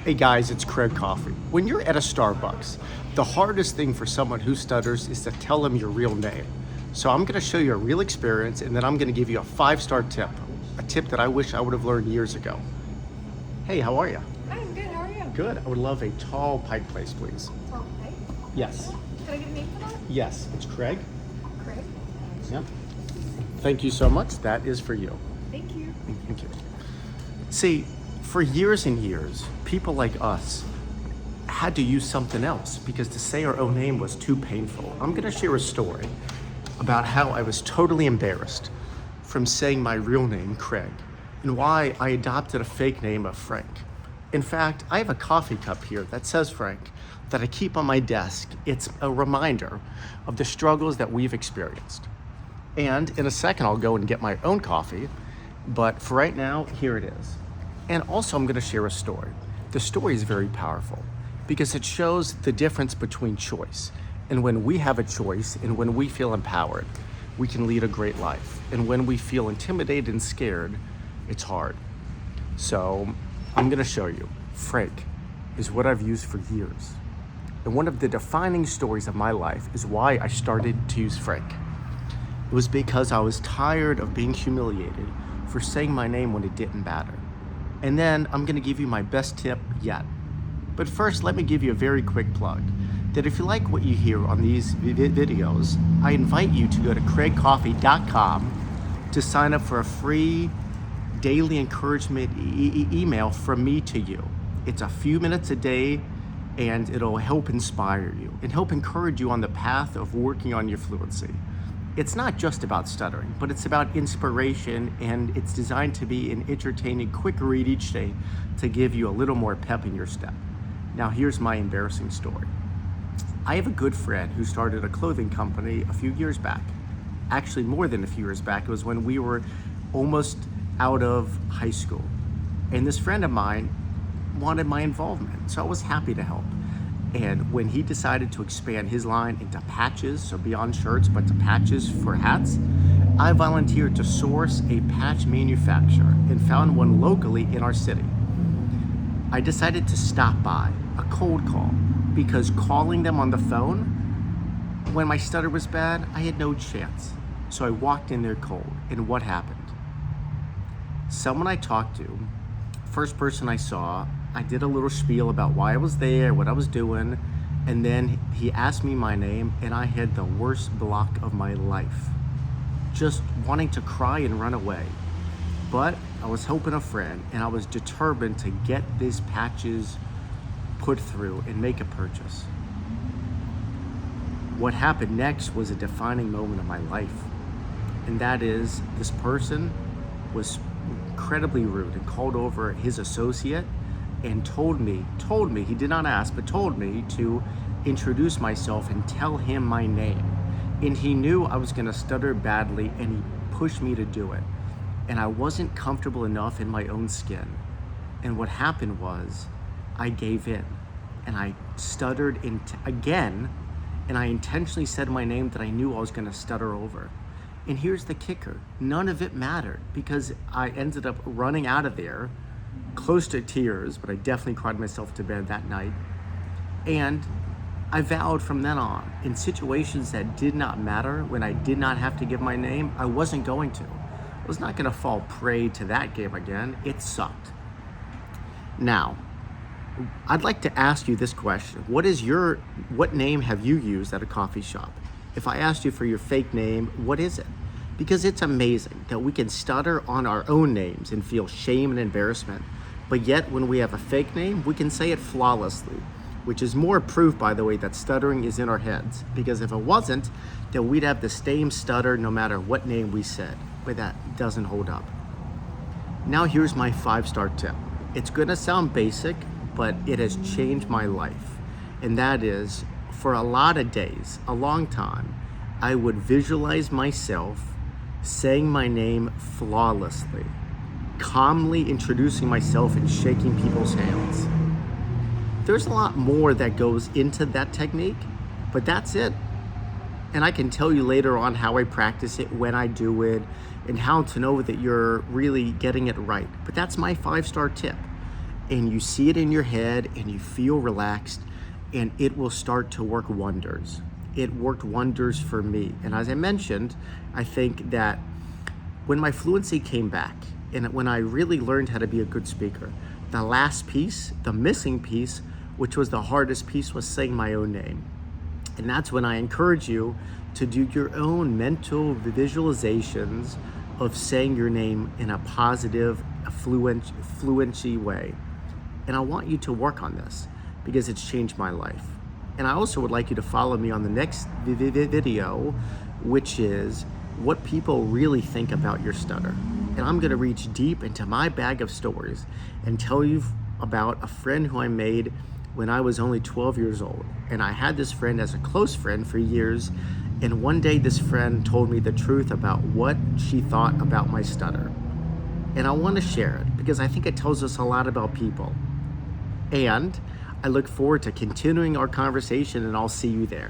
Hey guys, it's Craig Coffey. When you're at a Starbucks, the hardest thing for someone who stutters is to tell them your real name. So I'm gonna show you a real experience and then I'm gonna give you a 5-star tip, a tip that I wish I would have learned years ago. Hey, how are you? I'm good, how are you? Good. I would love a tall pike place, please. Tall pike? Yes. Can I get a name for that? Yes, it's Craig. Craig? Yep. Thank you so much. That is for you. Thank you. Thank you. See, for years and years, people like us had to use something else because to say our own name was too painful. I'm gonna share a story about how I was totally embarrassed from saying my real name, Craig, and why I adopted a fake name of Frank. In fact, I have a coffee cup here that says Frank that I keep on my desk. It's a reminder of the struggles that we've experienced. And in a second, I'll go and get my own coffee, but for right now, here it is. And also, I'm gonna share a story. The story is very powerful because it shows the difference between choice. And when we have a choice and when we feel empowered, we can lead a great life. And when we feel intimidated and scared, it's hard. So I'm gonna show you. Frank is what I've used for years. And one of the defining stories of my life is why I started to use Frank. It was because I was tired of being humiliated for saying my name when it didn't matter. And then I'm gonna give you my best tip yet. But first, let me give you a very quick plug that if you like what you hear on these videos, I invite you to go to craigcoffey.com to sign up for a free daily encouragement email from me to you. It's a few minutes a day and it'll help inspire you and help encourage you on the path of working on your fluency. It's not just about stuttering, but it's about inspiration, and it's designed to be an entertaining, quick read each day to give you a little more pep in your step. Now, here's my embarrassing story. I have a good friend who started a clothing company a few years back. Actually, more than a few years back. It was when we were almost out of high school. And this friend of mine wanted my involvement, so I was happy to help. And when he decided to expand his line into patches, so beyond shirts, but to patches for hats, I volunteered to source a patch manufacturer and found one locally in our city. I decided to stop by, a cold call, because calling them on the phone, when my stutter was bad, I had no chance. So I walked in there cold, and what happened? Someone I talked to, first person I saw, I did a little spiel about why I was there, what I was doing, and then he asked me my name, and I had the worst block of my life. Just wanting to cry and run away. But I was helping a friend, and I was determined to get these patches put through and make a purchase. What happened next was a defining moment of my life, and that is this person was incredibly rude and called over his associate and told me, he did not ask, but told me to introduce myself and tell him my name. And he knew I was gonna stutter badly and he pushed me to do it. And I wasn't comfortable enough in my own skin. And what happened was I gave in and I stuttered again, and I intentionally said my name that I knew I was gonna stutter over. And here's the kicker, none of it mattered because I ended up running out of there close to tears, but I definitely cried myself to bed that night. And I vowed from then on, in situations that did not matter, when I did not have to give my name, I wasn't going to. I was not gonna fall prey to that game again. It sucked. Now, I'd like to ask you this question. What name have you used at a coffee shop? If I asked you for your fake name, what is it? Because it's amazing that we can stutter on our own names and feel shame and embarrassment, but yet when we have a fake name, we can say it flawlessly, which is more proof, by the way, that stuttering is in our heads. Because if it wasn't, then we'd have the same stutter no matter what name we said, but that doesn't hold up. Now here's my 5-star tip. It's gonna sound basic, but it has changed my life. And that is, for a lot of days, a long time, I would visualize myself saying my name flawlessly, calmly introducing myself and shaking people's hands. There's a lot more that goes into that technique, but that's it. And I can tell you later on how I practice it, when I do it, and how to know that you're really getting it right. But that's my 5-star tip. and you see it in your head and you feel relaxed, and it will start to work wonders. It worked wonders for me. And as I mentioned, I think that when my fluency came back and when I really learned how to be a good speaker, the last piece, the missing piece, which was the hardest piece, was saying my own name. And that's when I encourage you to do your own mental visualizations of saying your name in a positive, fluency way. And I want you to work on this because it's changed my life. And I also would like you to follow me on the next video, which is what people really think about your stutter. And I'm gonna reach deep into my bag of stories and tell you about a friend who I made when I was only 12 years old. And I had this friend as a close friend for years. And one day this friend told me the truth about what she thought about my stutter. And I want to share it because I think it tells us a lot about people. And I look forward to continuing our conversation, and I'll see you there.